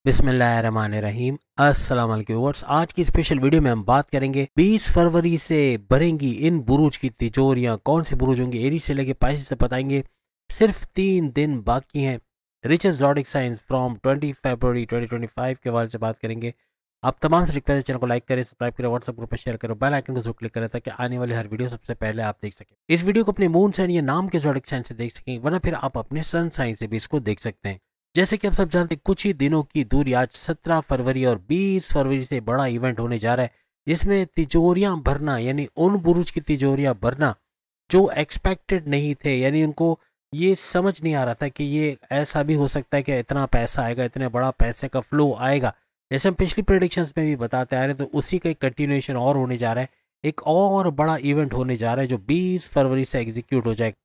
बिस्मिल्लाहिर्रहमानिर्रहीम। अस्सलाम वालेकुम व्यूअर्स। आज की स्पेशल वीडियो में हम बात करेंगे 20 फरवरी से भरेंगी इन बुरूज की तिजोरियां। कौन से बुरूज होंगे, एरीज से लेके पाइसेस से बताएंगे। सिर्फ 3 दिन बाकी हैं। रिचेस्ट ज़ोडिक साइंस फ्रॉम 20 फरवरी 2025 के हवाले से बात करेंगे। आप तमाम से रिक्वेस्ट है, चैनल को लाइक करें, सब्सक्राइब करें, व्हाट्सएप ग्रुप में शेयर करें, बेल आइकन को जरूर क्लिक करें ताकि आने वाली हर वीडियो सबसे पहले आप देख सकें। इस वीडियो को अपने मून साइन या नाम के ज़ोडिक साइन से देख सकें, वरना फिर आप अपने सन साइन से भी इसको देख सकते हैं। जैसे कि आप सब जानते हैं, कुछ ही दिनों की दूरी, आज 17 फरवरी और 20 फरवरी से बड़ा इवेंट होने जा रहा है, जिसमें तिजोरियां भरना, यानी उन बुरुज की तिजोरियां भरना जो एक्सपेक्टेड नहीं थे, यानी उनको ये समझ नहीं आ रहा था कि ये ऐसा भी हो सकता है कि इतना पैसा आएगा, इतने बड़ा पैसे का फ्लो आएगा। जैसे हम पिछली प्रेडिक्शंस में भी बताते आ रहे हैं, तो उसी का एक कंटिन्यूएशन और होने जा रहा है। एक और बड़ा इवेंट होने जा रहा है जो 20 फरवरी से एग्जीक्यूट हो जाएगा।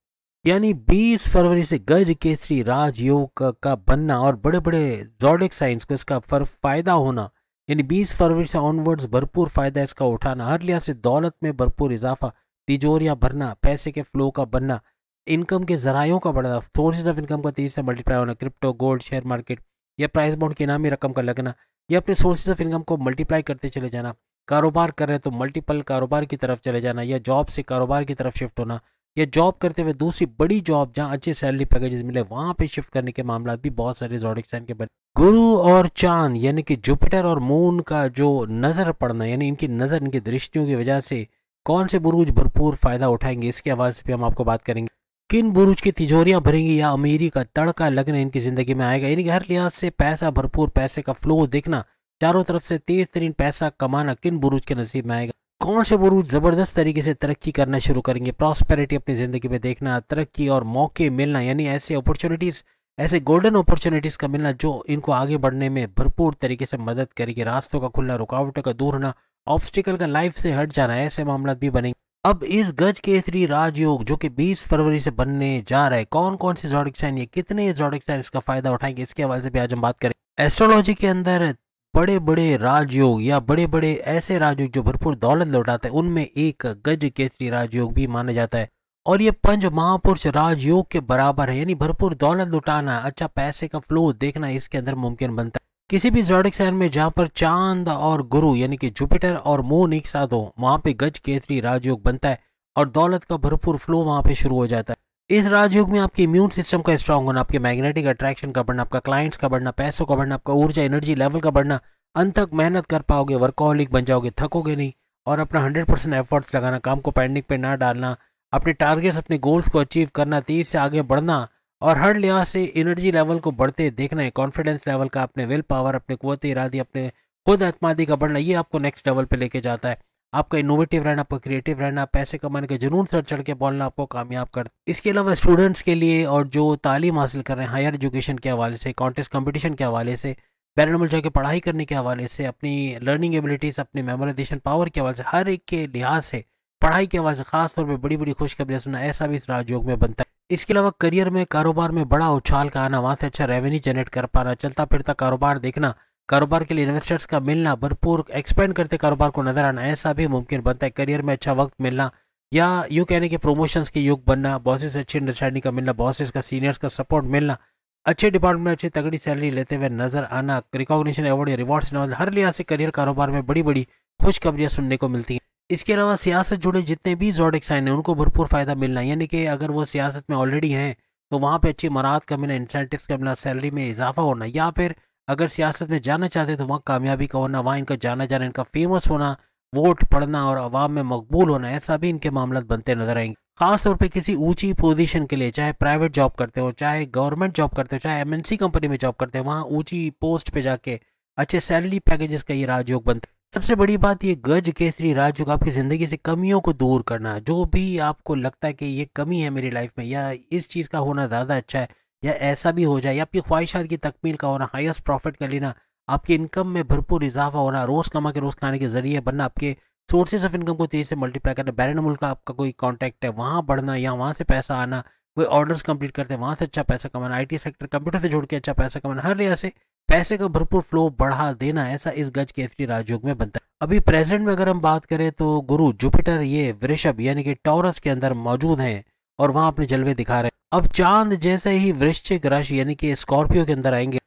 यानी 20 फरवरी से गज केसरी राजयोग का बनना और बड़े बड़े ज़ोडिक साइंस को इसका फायदा होना, यानी 20 फरवरी से ऑनवर्ड्स भरपूर फायदा इसका उठाना, हर लिहाज से दौलत में भरपूर इजाफा, तिजोरियां भरना, पैसे के फ्लो का बनना, इनकम के जरायों का बढ़ना, सोर्सेज ऑफ इनकम का तेजी से मल्टीप्लाई होना, क्रिप्टो, गोल्ड, शेयर मार्केट या प्राइस बॉन्ड की इनामी रकम का लगना, या अपने सोर्सेज ऑफ इनकम को मल्टीप्लाई करते चले जाना। कारोबार कर रहे हैं तो मल्टीपल कारोबार की तरफ चले जाना, या जॉब से कारोबार की तरफ शिफ्ट होना, या जॉब करते हुए दूसरी बड़ी जॉब जहां अच्छे सैलरी पैकेजेस मिले वहां पे शिफ्ट करने के मामला भी बहुत सारे ज़ोडिक साइन के बने। गुरु और चांद यानी कि जुपिटर और मून का जो नजर पड़ना, यानी इनकी नजर, इनकी दृष्टियों की वजह से कौन से बुरूज भरपूर फायदा उठाएंगे, इसके हवाले से भी हम आपको बात करेंगे। किन बुरूज की तिजोरियां भरेंगी या अमीरी का तड़का लगना इनकी जिंदगी में आएगा, यानी कि हर लिहाज से पैसा भरपूर, पैसे का फ्लो देखना, चारों तरफ से तेज तरीन पैसा कमाना किन बुरूज के नसीब में आएगा। कौन से बुरूज जबरदस्त तरीके से तरक्की करना शुरू करेंगे, प्रॉस्पेरिटी अपनी जिंदगी में देखना, तरक्की और मौके मिलना, यानी ऐसे अपॉर्चुनिटीज, ऐसे गोल्डन अपॉर्चुनिटीज का मिलना जो इनको आगे बढ़ने में भरपूर तरीके से मदद करेगी। रास्तों का खुलना, रुकावटों का दूर होना, ऑब्स्टिकल का लाइफ से हट जाना, ऐसे मामला भी बनेंगे। अब इस गज केसरी राजयोग जो कि 20 फरवरी से बनने जा रहा है, कौन कौन से ज़ोडिक साइन, ये कितने ज़ोडिक साइन इसका फायदा उठाएंगे, इसके हवाले से भी आज हम बात करें। एस्ट्रोलॉजी के अंदर बड़े बड़े राजयोग या बड़े बड़े ऐसे राजयोग जो भरपूर दौलत लौटाते हैं, उनमें एक गज केसरी राजयोग भी माना जाता है। और ये पंच महापुरुष राजयोग के बराबर है, यानी भरपूर दौलत लुटाना, अच्छा पैसे का फ्लो देखना इसके अंदर मुमकिन बनता है। किसी भी ज़ोडिक साइन में जहां पर चांद और गुरु यानी कि जुपिटर और मून एक साथ हो, वहां पे गज केसरी राजयोग बनता है और दौलत का भरपूर फ्लो वहां पे शुरू हो जाता है। इस राजयोग में आपके इम्यून सिस्टम का स्ट्रांग होना, आपके मैग्नेटिक अट्रैक्शन का बढ़ना, आपका क्लाइंट्स का बढ़ना, पैसों का बढ़ना, आपका ऊर्जा एनर्जी लेवल का बढ़ना, अंत तक मेहनत कर पाओगे, वर्कहॉलिक बन जाओगे, थकोगे नहीं, और अपना 100% एफर्ट्स लगाना, काम को पेंडिंग पे ना डालना, अपने टारगेट्स, अपने गोल्स को अचीव करना, तेज से आगे बढ़ना, और हर लिहाज से एनर्जी लेवल को बढ़ते देखना है, कॉन्फिडेंस लेवल का, अपने विल पावर, अपने कुव्वत इरादी, अपने खुद एतमादी का बढ़ना, ये आपको नेक्स्ट लेवल पे लेके जाता है। आपका इनोवेटिव रहना, आपका क्रिएटिव रहना, पैसे कमाने का जुनून सर चढ़ के बोलना आपको कामयाब कर। इसके अलावा स्टूडेंट्स के लिए और जो तालीम हासिल कर रहे हैं हायर एजुकेशन के हवाले से, कॉन्टेस्ट कंपटीशन के हवाले से, बैरन जाके पढ़ाई करने के हवाले से, अपनी लर्निंग एबिलिटीज़, अपनी मेमोराइजेशन पावर के हवाले से, हर एक के लिहाज से, पढ़ाई के हवाले से खासतौर पर बड़ी बड़ी खुशखबरियां सुनना, ऐसा भी इस राजयोग में बनता है। इसके अलावा करियर में, कारोबार में बड़ा उछाल का आना, वहाँ से अच्छा रेवेन्यू जनरेट कर पाना, चलता फिरता कारोबार देखना, कारोबार के लिए इन्वेस्टर्स का मिलना, भरपूर एक्सपेंड करते कारोबार को नजर आना, ऐसा भी मुमकिन बनता है। करियर में अच्छा वक्त मिलना, या यूँ कहने के प्रमोशंस के युग बनना, बॉसेस से अच्छी अंडरस्टैंडिंग का मिलना, बॉसेस का, सीनियर्स का सपोर्ट मिलना, अच्छे डिपार्टमेंट में अच्छी तगड़ी सैलरी लेते हुए नजर आना, रिकॉग्निशन, अवार्ड या रिवॉर्ड्स, हर लिहाज से करियर, कारोबार में बड़ी बड़ी खुशखबरियां सुनने को मिलती हैं। इसके अलावा सियासत जुड़े जितने भी ज़ोडिक साइन हैं उनको भरपूर फायदा मिलना, यानी कि अगर वो सियासत में ऑलरेडी हैं तो वहाँ पे अच्छी मराद का मिलना, इंसेंटिव्स का मिलना, सैलरी में इजाफा होना, या फिर अगर सियासत में जाना चाहते हैं तो वहाँ कामयाबी का होना, वहाँ इनका जाना जाना, इनका फेमस होना, वोट पड़ना और अवाम में मकबूल होना, ऐसा भी इनके मामला बनते नजर आएंगे। खासतौर पे किसी ऊंची पोजीशन के लिए, चाहे प्राइवेट जॉब करते हो, चाहे गवर्नमेंट जॉब करते हो, चाहे एमएनसी कंपनी में जॉब करते हो, वहाँ ऊंची पोस्ट पे जाके अच्छे सैलरी पैकेजेस का ये राजयोग बनता है। सबसे बड़ी बात, ये गज केसरी राजयोग आपकी ज़िंदगी से कमियों को दूर करना, जो भी आपको लगता है कि ये कमी है मेरी लाइफ में, या इस चीज़ का होना ज़्यादा अच्छा है, या ऐसा भी हो जाए, या आपकी ख्वाहिशात की तकमील का होना, हाईएस्ट प्रॉफिट का लेना, आपकी इनकम में भरपूर इजाफा होना, रोज़ कमा के रोज़ खाने के जरिए बनना, आपके सोर्सेज ऑफ इनकम को तेज़ी से मल्टीप्लाई करना, बैरन मुल्क का आपका कोई कॉन्टैक्ट है वहाँ बढ़ना, या वहाँ से पैसा आना, कोई ऑर्डर्स कंप्लीट करते हैं वहाँ से अच्छा पैसा कमाना, आईटी सेक्टर, कंप्यूटर से जुड़ के अच्छा पैसा कमाना, हर लिहाज से पैसे का भरपूर फ्लो बढ़ा देना, ऐसा इस गज केसरी राजयोग में बनता है। अभी प्रेजेंट में अगर हम बात करें तो गुरु जुपिटर ये वृषभ यानी कि टॉरस के अंदर मौजूद हैं और वहाँ अपने जलवे दिखा रहे हैं। अब चांद जैसे ही वृश्चिक राशि यानी कि स्कॉर्पियो के अंदर आएंगे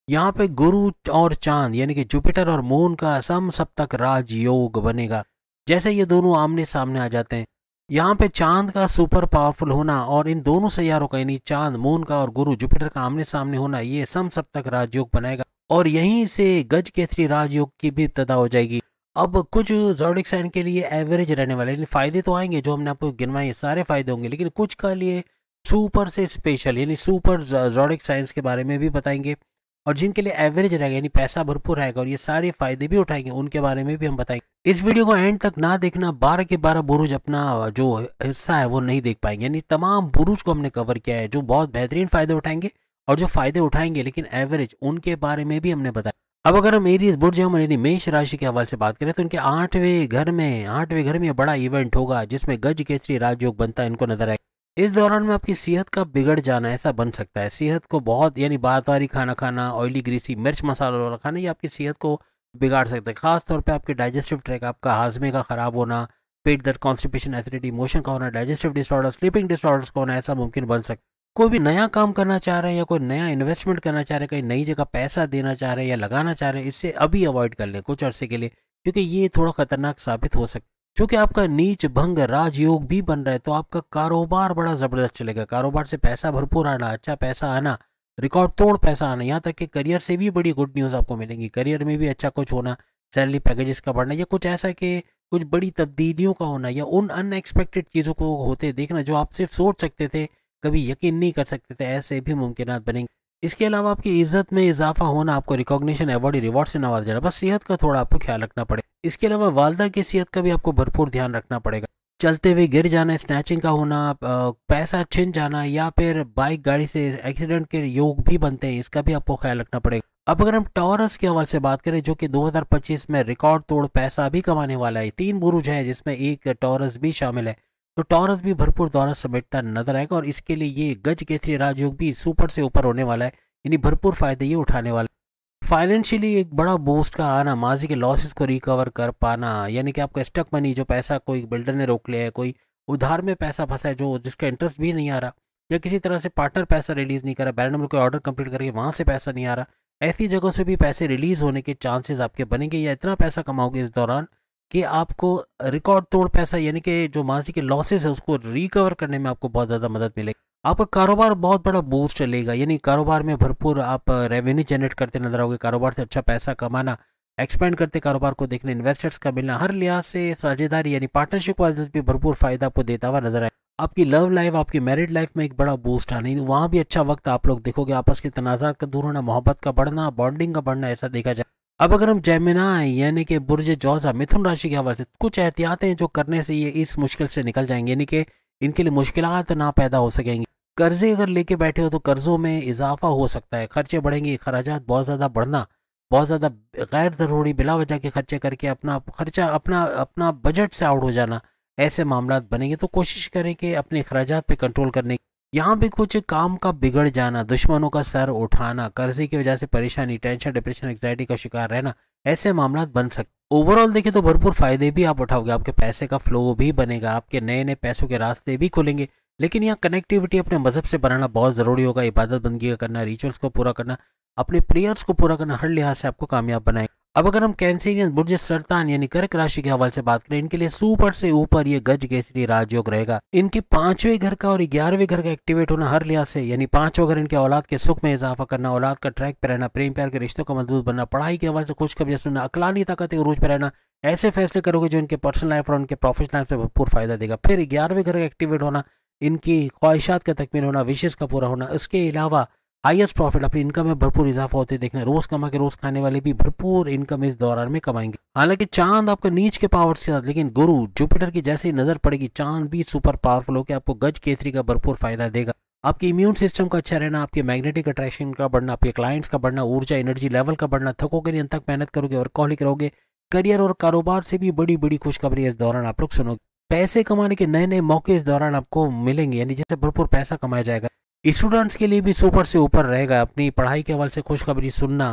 यहाँ पे गुरु और चांद यानी कि जुपिटर और मून का सम सप्तक राजयोग बनेगा। जैसे ये दोनों आमने सामने आ जाते हैं, यहाँ पे चांद का सुपर पावरफुल होना और इन दोनों सैयारों का यानी चांद मून का और गुरु जुपिटर का आमने सामने होना, ये सम सप्तक राजयोग बनाएगा और यहीं से गज केसरी राजयोग की भी इब्तिदा हो जाएगी। अब कुछ ज़ोडिक साइन के लिए एवरेज रहने वाले, यानी फायदे तो आएंगे जो हमने आपको गिनवाए सारे फायदे होंगे, लेकिन कुछ का लिए सुपर से स्पेशल यानी सुपर ज़ोडिक साइंस के बारे में भी बताएंगे और जिनके लिए एवरेज रहेगा यानी पैसा भरपूर रहेगा और ये सारे फायदे भी उठाएंगे, उनके बारे में भी हम बताएंगे। इस वीडियो को एंड तक ना देखना, 12 के 12 बुरुज अपना जो हिस्सा है वो नहीं देख पाएंगे, यानी तमाम बुरुज को हमने कवर किया है जो बहुत बेहतरीन फायदे उठाएंगे और जो फायदे उठाएंगे लेकिन एवरेज, उनके बारे में भी हमने बताया। अब अगर हम एरीज बुर्ज यानी मेष राशि के हवाले से बात करें तो इनके आठवें घर में बड़ा इवेंट होगा जिसमें गज केसरी राजयोग बनता है, इनको नजर आएगा। इस दौरान में आपकी सेहत का बिगड़ जाना ऐसा बन सकता है, सेहत को बहुत यानी बार-बारी खाना खाना, ऑयली ग्रीसी मिर्च मसाला वाला खाना, ये आपकी सेहत को बिगाड़ सकता है। खास तौर पे आपके डाइजेस्टिव ट्रैक, आपका हाजमे का खराब होना, पेट दर्द, कॉन्स्टिपेशन, एसिडिटी, मोशन का होना, डाइजेस्टिव डिसऑर्डर, स्लीपिंग डिसऑर्डर्स का होना, ऐसा मुमकिन बन सकता है। कोई भी नया काम करना चाह रहे हैं या कोई नया इन्वेस्टमेंट करना चाह रहे हैं, कहीं नई जगह पैसा देना चाह रहे हैं या लगाना चाह रहे हैं, इससे अभी अवॉइड कर लें कुछ अरसे के लिए, क्योंकि ये थोड़ा खतरनाक साबित हो सकता है। क्योंकि आपका नीच भंग राजयोग भी बन रहा है तो आपका कारोबार बड़ा जबरदस्त चलेगा, कारोबार से पैसा भरपूर आना, अच्छा पैसा आना, रिकॉर्ड तोड़ पैसा आना, यहाँ तक कि करियर से भी बड़ी गुड न्यूज़ आपको मिलेंगी, करियर में भी अच्छा कुछ होना, सैलरी पैकेजेस का बढ़ना या कुछ ऐसा कि कुछ बड़ी तब्दीलियों का होना या उन अनएक्सपेक्टेड चीज़ों को होते देखना जो आप सिर्फ सोच सकते थे, कभी यकीन नहीं कर सकते थे, ऐसे भी मुमकिनात बनेंगे। इसके अलावा आपकी इज्जत में इजाफा होना, आपको रिकॉग्निशन, अवार्ड, रिवॉर्ड से नवाजा जाना, बस सेहत का थोड़ा आपको ख्याल रखना पड़ेगा। इसके अलावा वालदा की सेहत का भी आपको भरपूर ध्यान रखना पड़ेगा। चलते हुए गिर जाना, स्नैचिंग का होना, पैसा छिन जाना या फिर बाइक गाड़ी से एक्सीडेंट के योग भी बनते हैं, इसका भी आपको ख्याल रखना पड़ेगा। अब अगर हम टॉरस के हवाले से बात करें जो कि 2025 में रिकॉर्ड तोड़ पैसा भी कमाने वाला है, 3 बुरुज हैं जिसमें एक टॉरस भी शामिल है, तो टॉरस भी भरपूर दौलत समेटता नजर आएगा और इसके लिए ये गज केसरी राजयोग भी सुपर से ऊपर होने वाला है, यानी भरपूर फायदे ये उठाने वाला है। फाइनेंशियली एक बड़ा बूस्ट का आना, माजी के लॉसेस को रिकवर कर पाना, यानी कि आपका स्टक मनी, जो पैसा कोई बिल्डर ने रोक लिया है, कोई उधार में पैसा फंसा है जो जिसका इंटरेस्ट भी नहीं आ रहा या किसी तरह से पार्टनर पैसा रिलीज नहीं कर रहा, बैलेंस में कोई ऑर्डर कंप्लीट करके वहां से पैसा नहीं आ रहा, ऐसी जगहों से भी पैसे रिलीज होने के चांसेस आपके बनेंगे या इतना पैसा कमाओगे इस दौरान कि आपको रिकॉर्ड तोड़ पैसा यानी कि जो माजी के लॉसेस है उसको रिकवर करने में आपको बहुत ज़्यादा मदद मिलेगी। आपका कारोबार बहुत बड़ा बूस्ट चलेगा, यानी कारोबार में भरपूर आप रेवेन्यू जनरेट करते नजर आओगे, कारोबार से अच्छा पैसा कमाना, एक्सपेंड करते कारोबार को देखने, इन्वेस्टर्स का मिलना, हर लिहाज से साझेदारी यानी पार्टनरशिप वाले भी भरपूर फायदा आपको देता हुआ नजर आए। आपकी लव लाइफ, आपकी मैरिड लाइफ में एक बड़ा बूस्ट आना, वहाँ भी अच्छा वक्त आप लोग देखोगे, आपस के तनाज़ात का दूर होना, मोहब्बत का बढ़ना, बॉन्डिंग का बढ़ना, ऐसा देखा जाए। अब अगर हम जेमिनाई यानी कि बुर्ज जौज़ा मिथुन राशि के हवाले से कुछ एहतियातें जो करने से ये इस मुश्किल से निकल जाएंगे, यानी कि इनके लिए मुश्किलात ना पैदा हो सकेंगी। कर्जे अगर लेके बैठे हो तो कर्जों में इजाफा हो सकता है, खर्चे बढ़ेंगे, खर्चात बहुत ज़्यादा बढ़ना, बहुत ज़्यादा गैर ज़रूरी बिला वजह के खर्चे करके अपना खर्चा अपना बजट से आउट हो जाना, ऐसे मामला बनेंगे। तो कोशिश करें कि अपने खर्चात पे कंट्रोल करने। यहाँ भी कुछ काम का बिगड़ जाना, दुश्मनों का सर उठाना, कर्जे की वजह से परेशानी, टेंशन, डिप्रेशन, एंग्जाइटी का शिकार रहना, ऐसे मामला बन सकते। ओवरऑल देखें तो भरपूर फायदे भी आप उठाओगे, आपके पैसे का फ्लो भी बनेगा, आपके नए नए पैसों के रास्ते भी खुलेंगे, लेकिन यहाँ कनेक्टिविटी अपने मजहब से बनाना बहुत ज़रूरी होगा, इबादत बंदगी का करना, रिचुअल्स को पूरा करना, अपने प्रेयर्स को पूरा करना हर लिहाज से आपको कामयाब बनाएगा। अब अगर हम कैंसेरियन बुर्ज सरतान यानी कर्क राशि के हवाले से बात करें, इनके लिए सुपर से ऊपर ये गज केसरी राजयोग रहेगा। इनके 5वें घर का और 11वें घर का एक्टिवेट होना हर लिहाज से, यानी 5वां घर इनके औलाद के सुख में इजाफा करना, औलाद का ट्रैक पे रहना, प्रेम प्यार के रिश्तों का मजबूत बनना, पढ़ाई के हवाले से खुशखबरी सुनना, अकलानी ताकत के उरूज पे रहना, ऐसे फैसले करोगे जो इनके पर्सनल लाइफ और उनके प्रोफेशनल लाइफ से भरपूर फायदा देगा। फिर 11वें घर का एक्टिवेट होना, इनकी ख्वाहिशात का तकमील होना, विशेष का पूरा होना, इसके अलावा हाईएस्ट प्रॉफिट, अपनी इनकम में भरपूर इजाफा होते देखना, रोज कमा के रोज खाने वाले भी भरपूर इनकम इस दौरान में कमाएंगे। हालांकि चांद आपका नीच के पावर्स के साथ, लेकिन गुरु जुपिटर की जैसे ही नजर पड़ेगी चांद भी सुपर पावरफुल होकर आपको गज केसरी का भरपूर फायदा देगा। आपकी इम्यून सिस्टम का अच्छा रहना, आपके मैग्नेटिक अट्रैक्शन का बढ़ना, आपके क्लाइंट्स का बढ़ना, ऊर्जा एनर्जी लेवल का बढ़ना, थकोगे नहीं, अंत तक मेहनत करोगे, वर्कहॉलिक रहोगे, करियर और कारोबार से भी बड़ी बड़ी खुशखबरी इस दौरान आप लोग सुनोगे। पैसे कमाने के नए नए मौके इस दौरान आपको मिलेंगे, यानी जैसे भरपूर पैसा कमाया जाएगा। स्टूडेंट्स के लिए भी सुपर से ऊपर रहेगा, अपनी पढ़ाई के हवाले से खुशखबरी सुनना,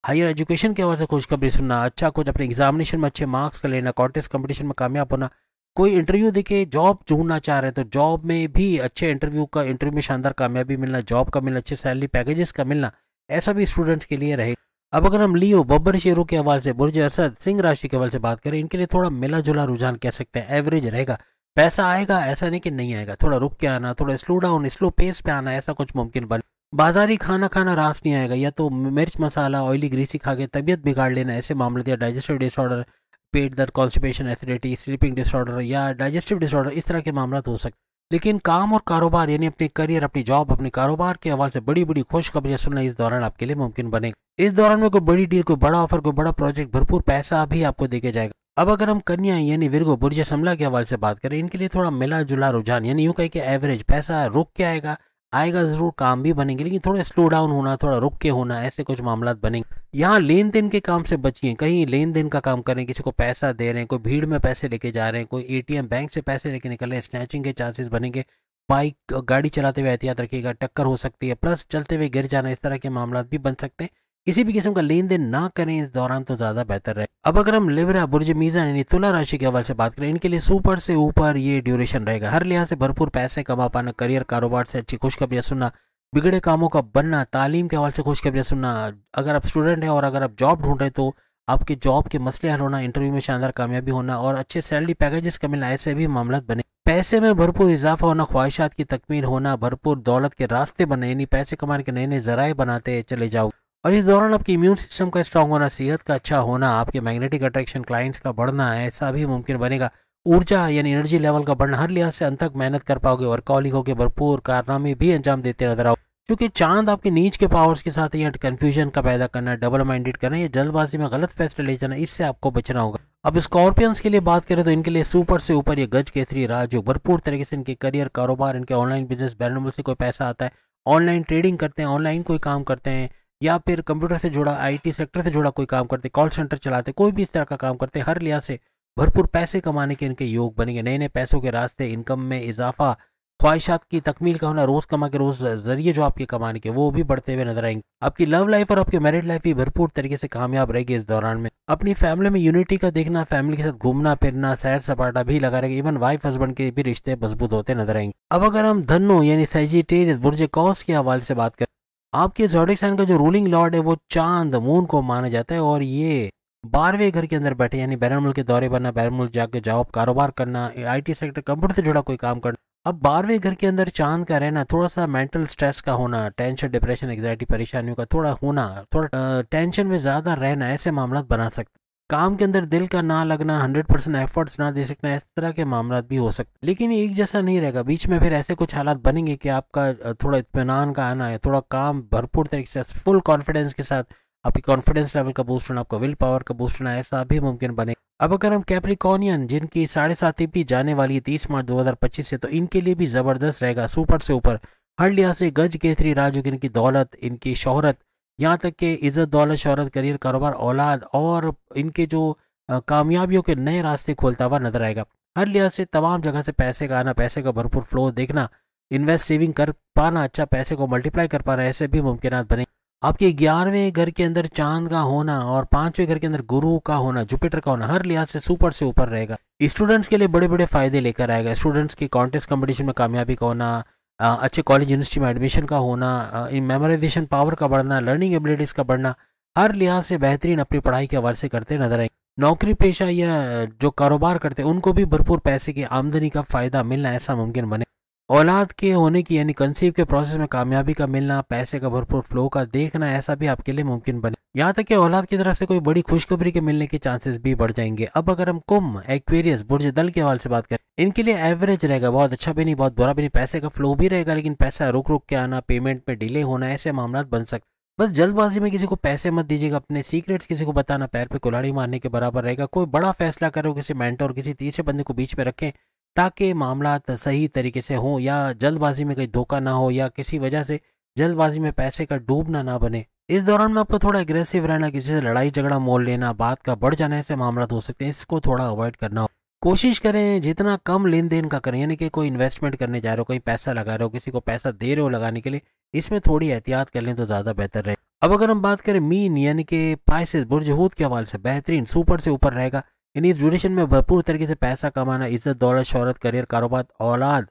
हायर एजुकेशन के हवाले से खुशखबरी सुनना, अच्छा कुछ अपने एग्जामिनेशन में अच्छे मार्क्स का लेना, कॉन्टेस्ट कंपटीशन में कामयाब होना, कोई इंटरव्यू देके जॉब ढूंढना चाह रहे हैं तो जॉब में भी अच्छे इंटरव्यू में शानदार कामयाबी मिलना, जॉब का मिलना, अच्छे सैलरी पैकेजेस का मिलना, ऐसा भी स्टूडेंट्स के लिए रहेगा। अब अगर हम लियो बब्बर शेरों के हवाले से, बुर्ज असद सिंह राशि के हवाले से बात करें, इनके लिए थोड़ा मिला जुला रुझान कह सकते हैं, एवरेज रहेगा। पैसा आएगा, ऐसा नहीं कि नहीं आएगा, थोड़ा रुक के आना, थोड़ा स्लो डाउन स्लो पेस पे आना, ऐसा कुछ मुमकिन बने। बाजारी खाना खाना रास नहीं आएगा, या तो मिर्च मसाला ऑयली ग्रीसी खा के तबीयत बिगाड़ लेना, ऐसे मामले, या डाइजेस्टिव डिसऑर्डर, पेट दर्द, कॉन्स्टिपेशन, एसिडिटी, स्लीपिंग डिसऑर्डर या डाइजेस्टिव डिसऑर्डर, इस तरह के मामला हो सकते। लेकिन काम और कारोबार यानी अपने करियर, अपनी जॉब, अपने कारोबार के हवाले से बड़ी बड़ी खुशखबरियां सुनना इस दौरान आपके लिए मुमकिन बनेगा। इस दौरान में कोई बड़ी डील, कोई बड़ा ऑफर, कोई बड़ा प्रोजेक्ट, भरपूर पैसा भी आपको देके जाएगा। अब अगर हम कन्या यानी विर्गो बुर्ज समला के हवाले से बात करें, इनके लिए थोड़ा मिला जुला रुझान, यानी यूं कहे कि एवरेज, पैसा रुक के आएगा, आएगा जरूर, काम भी बनेंगे, लेकिन थोड़ा स्लो डाउन होना, थोड़ा रुक के होना, ऐसे कुछ मामला बनेंगे। यहाँ लेन देन के काम से बचिए, कहीं लेन देन का काम करें, किसी को पैसा दे रहे हैं, कोई भीड़ में पैसे लेके जा रहे हैं, कोई एटीएम बैंक से पैसे लेके निकल रहे हैं, स्नैचिंग के चांसेस बनेंगे। बाइक गाड़ी चलाते हुए एहतियात रखिएगा, टक्कर हो सकती है, प्लस चलते हुए गिर जाना, इस तरह के मामला भी बन सकते हैं। किसी भी किस्म का लेन देन ना करें इस दौरान तो ज्यादा बेहतर रहे। अब अगर हम लिब्रा बुर्ज मीज़ान यानी तुला राशि के हवाले से बात करें, इनके लिए सुपर से ऊपर ये ड्यूरेशन रहेगा। हर लिहाज से भरपूर पैसे कमा पाना, करियर कारोबार से अच्छी खुशखबरियां सुनना, बिगड़े कामों का बनना, तालीम के हवाले से खुशखबरियां सुनना। अगर आप स्टूडेंट हैं और अगर आप जॉब ढूंढ रहे हैं तो आपके जॉब के मसले हल होना, इंटरव्यू में शानदार कामयाबी होना और अच्छे सैलरी पैकेजेस का मिलना, ऐसे भी मामला बने। पैसे में भरपूर इजाफा होना, ख्वाहिशात की तकमील होना, भरपूर दौलत के रास्ते बनने, यानी पैसे कमाने के नए नए जराए बनाते चले जाओ। और इस दौरान आपकी इम्यून सिस्टम का स्ट्रांग होना, सेहत का अच्छा होना, आपके मैग्नेटिक अट्रैक्शन, क्लाइंट्स का बढ़ना, ऐसा भी मुमकिन बनेगा। ऊर्जा यानी एनर्जी लेवल का बढ़ना, हर लिहाज से अंत तक मेहनत कर पाओगे, वर्कहॉलिक होकर भरपूर कारनामे भी अंजाम देते नजर आओ। क्योंकि चांद आपके नीच के पावर्स के साथ यहाँ कंफ्यूजन का पैदा करना, डबल माइंडेड करना या जल्दबाजी में गलत फैसले ले जाना, इससे आपको बचना होगा। अब स्कॉर्पियंस के लिए बात करें तो इनके लिए सुपर से ऊपर ये गज केसरी राजयोग, भरपूर तरीके से इनके करियर, कारोबार, इनके ऑनलाइन बिजनेस, बैरनमुल्क से कोई पैसा आता है, ऑनलाइन ट्रेडिंग करते हैं, ऑनलाइन कोई काम करते हैं, या फिर कंप्यूटर से जुड़ा, आईटी सेक्टर से जुड़ा कोई काम करते, कॉल सेंटर चलाते, कोई भी इस तरह का काम करते, हर लिहाज से भरपूर पैसे कमाने के इनके योग बनेंगे। नए नए पैसों के रास्ते, इनकम में इजाफा, ख्वाहिशात की तकमील का होना, रोज कमा के रोज जरिए जो आपके कमाने के वो भी बढ़ते हुए नजर आएंगे। आपकी लव लाइफ और आपकी मैरिड लाइफ भी भरपूर तरीके से कामयाब रहेगी इस दौरान में। अपनी फैमिली में यूनिटी का देखना, फैमिली के साथ घूमना फिरना, सैर सपाटा भी लगा रहेगा। इवन वाइफ हस्बैंड के भी रिश्ते मजबूत होते नजर आएंगे। अब अगर हम धनु यानी सैजिटेरियस बुर्ज कौस के हवाले से बात करें, आपके ज़ोडिएक साइन का जो रूलिंग लॉर्ड है वो चांद मून को माना जाता है, और ये 12वें घर के अंदर बैठे, यानी बैरनमुल्क के दौरे बनना, बैरनमुल्क जाके जॉब कारोबार करना, आईटी सेक्टर कंप्यूटर से जुड़ा कोई काम करना। अब 12वें घर के अंदर चांद का रहना, थोड़ा सा मेंटल स्ट्रेस का होना, टेंशन, डिप्रेशन, एंग्जाइटी, परेशानियों का थोड़ा होना, थोड़ा टेंशन में ज्यादा रहना, ऐसे मामला बना सकते। काम के अंदर दिल का ना लगना, 100% एफर्ट्स ना दे सकना, इस तरह के मामला भी हो सकते। लेकिन ये एक जैसा नहीं रहेगा, बीच में फिर ऐसे कुछ हालात बनेंगे कि आपका थोड़ा इत्मीनान का आना है, थोड़ा काम भरपूर तरीके से फुल कॉन्फिडेंस के साथ, आपकी कॉन्फिडेंस लेवल का बूस्ट होना, आपका विल पावर का बूस्ट होना, ऐसा भी मुमकिन बने। अब अगर हम कैप्रिकॉर्नियन जिनकी 7.5 भी जाने वाली है 30 मार्च 2025 से, तो इनके लिए भी जबरदस्त रहेगा, सुपर से ऊपर। हर लिहाज से गज केसरी राजयोग, इनकी दौलत, इनकी शोहरत, यहाँ तक कि इज्जत, दौलत, शोहरत, करियर, कारोबार, औलाद और इनके जो कामयाबियों के नए रास्ते खोलता हुआ नजर आएगा। हर लिहाज से तमाम जगह से पैसे का आना, पैसे का भरपूर फ्लो देखना, इन्वेस्ट सेविंग कर पाना, अच्छा पैसे को मल्टीप्लाई कर पाना, ऐसे भी मुमकिन बने। आपके 11वें घर के अंदर चांद का होना और 5वें घर के अंदर गुरु का होना, जुपिटर का होना, हर लिहाज से सुपर से ऊपर रहेगा। स्टूडेंट्स के लिए बड़े बड़े फायदे लेकर आएगा। स्टूडेंट्स की कॉन्टेस्ट कंपटीशन में कामयाबी का होना, अच्छे कॉलेज यूनिवर्सिटी में एडमिशन का होना, मेमोराइजेशन पावर का बढ़ना, लर्निंग एबिलिटीज़ का बढ़ना, हर लिहाज से बेहतरीन अपनी पढ़ाई के हवाले से करते नजर आएंगे। नौकरी पेशा या जो कारोबार करते हैं उनको भी भरपूर पैसे की आमदनी का फ़ायदा मिलना, ऐसा मुमकिन बने। औलाद के होने की यानी कंसीव के प्रोसेस में कामयाबी का मिलना, पैसे का भरपूर फ्लो का देखना, ऐसा भी आपके लिए मुमकिन बने। यहाँ तक कि औलाद की तरफ से कोई बड़ी खुशखबरी के मिलने के चांसेस भी बढ़ जाएंगे। अब अगर हम कुंभ एक्वेरियस बुर्ज दल के हवाले से बात करें, इनके लिए एवरेज रहेगा, बहुत अच्छा भी नहीं बहुत बुरा भी नहीं। पैसे का फ्लो भी रहेगा, लेकिन पैसा रुक रुक के आना, पेमेंट में डिले होना, ऐसे मामला बन सकते। बस जल्दबाजी में किसी को पैसे मत दीजिएगा, अपने सीक्रेट्स किसी को बताना पैर पे कुल्हाड़ी मारने के बराबर रहेगा। कोई बड़ा फैसला करो, किसी मेंटर, किसी तीसरे बंदे को बीच में रखें ताकि मामला सही तरीके से हो, या जल्दबाजी में कहीं धोखा ना हो, या किसी वजह से जल्दबाजी में पैसे का डूबना ना बने। इस दौरान में आपको थोड़ा एग्रेसिव रहना, किसी से लड़ाई झगड़ा मोल लेना, बात का बढ़ जाने से मामला हो सकते हैं, इसको थोड़ा अवॉइड करना हो। कोशिश करें जितना कम लेन देन का करें, यानी कि कोई इन्वेस्टमेंट करने जा रहे हो, कहीं पैसा लगा रहे हो, किसी को पैसा दे रहे हो लगाने के लिए, इसमें थोड़ी एहतियात कर लें तो ज़्यादा बेहतर रहे। अब अगर हम बात करें मीन यानी कि पाइसेस बुर्ज हूत के हवाले से, बेहतरीन सुपर से ऊपर रहेगा। यानी इस ड्यूरेशन में भरपूर तरीके से पैसा कमाना, इज्जत, दौलत, शोहरत, करियर, कारोबार, औलाद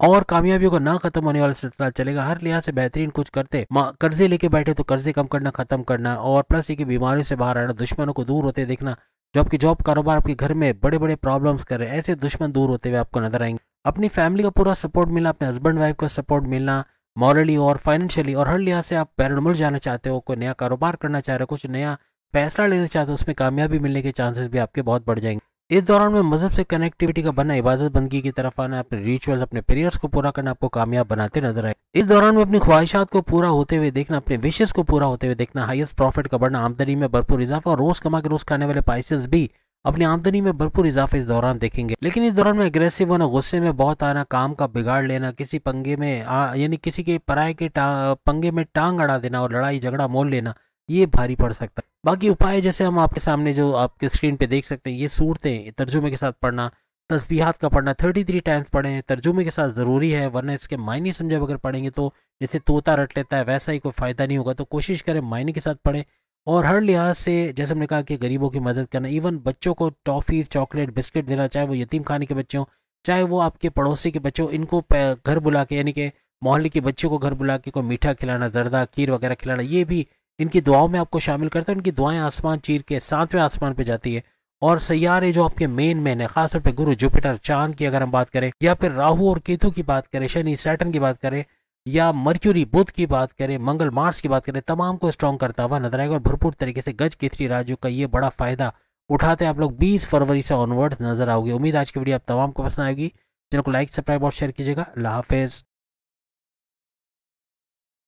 और कामयाबियों का ना खत्म होने वाला सिलसिला चलेगा। हर लिहाज से बेहतरीन कुछ करते, कर्जे लेके बैठे तो कर्जे कम करना, खत्म करना, और प्लस ये कि बीमारियों से बाहर आना, दुश्मनों को दूर होते देखना। जो आपकी जॉब कारोबार आपके घर में बड़े बड़े प्रॉब्लम्स कर रहे हैं, ऐसे दुश्मन दूर होते हुए आपको नजर आएंगे। अपनी फैमिली का पूरा सपोर्ट मिलना, अपने हस्बैंड वाइफ का सपोर्ट मिलना, मॉरली और फाइनेंशियली, और हर लिहाज से आप पैरानॉर्मल जाना चाहते हो, कोई नया कारोबार करना चाह रहे हो, कुछ नया फैसला लेना चाहते हो, उसमें कामयाबी मिलने के चांसेस भी आपके बहुत बढ़ जाएंगे। इस दौरान में मजहब से कनेक्टिविटी का बनना, इबादत बंदगी की तरफ आना, अपने रिचुअल्स, अपने प्रेयर्स को पूरा करना आपको कामयाब बनाते नजर आए। इस दौरान में अपनी ख्वाहिशात को पूरा होते हुए देखना, अपने विशेष को पूरा होते हुए देखना, हाईएस्ट प्रॉफिट का बढ़ना, आमदनी में भरपूर इजाफा, और रोज कमा के रोज खाने वाले पाइसेस भी अपनी आमदनी में भरपूर इजाफा इस दौरान देखेंगे। लेकिन इस दौरान में अग्रेसिव होना, गुस्से में बहुत आना, काम का बिगाड़ लेना, किसी पंगे में यानी किसी के पराये के पंगे में टांग अड़ा देना और लड़ाई झगड़ा मोल लेना, ये भारी पड़ सकता है। बाकी उपाय जैसे हम आपके सामने जो आपके स्क्रीन पे देख सकते हैं, ये सूरतें तर्जुमे के साथ पढ़ना, तस्बीहात का पढ़ना 33 टाइम्स पढ़ें, तर्जुमे के साथ ज़रूरी है, वरना इसके मायने समझे अगर पढ़ेंगे तो जैसे तोता रट लेता है वैसा ही कोई फ़ायदा नहीं होगा। तो कोशिश करें मायने के साथ पढ़ें। और हर लिहाज से जैसे हमने कहा कि गरीबों की मदद करना, इवन बच्चों को टॉफ़ीज़, चॉकलेट, बिस्किट देना, चाहे वो यतीम खाने के बच्चे हों, चाहे वो आपके पड़ोसी के बच्चे हों, इनको घर बुला के, यानी कि मोहल्ले के बच्चों को घर बुला के कोई मीठा खिलाना, जर्दा खीर वगैरह खिलाना, ये भी इनकी दुआओं में आपको शामिल करता है। इनकी दुआएं आसमान चीर के 7वें आसमान पे जाती है। और सैयारे जो आपके मेन है, खासतौर पे गुरु, जुपिटर, चांद की अगर हम बात करें, या फिर राहु और केतु की बात करें, शनि, सैटर्न की बात करें, या मर्क्यूरी, बुध की बात करें, मंगल, मार्स की बात करें, तमाम को स्ट्रॉन्ग करता हुआ नजर आएगा। और भरपूर तरीके से गज केसरी राजयोग का ये बड़ा फायदा उठाते आप लोग 20 फरवरी से ऑनवर्ड्स नजर आओगे। उम्मीद आज की वीडियो आप तमाम को पसंद आएगी। चैनल को लाइक, सब्सक्राइब और शेयर कीजिएगा। अल्लाह हाफिज।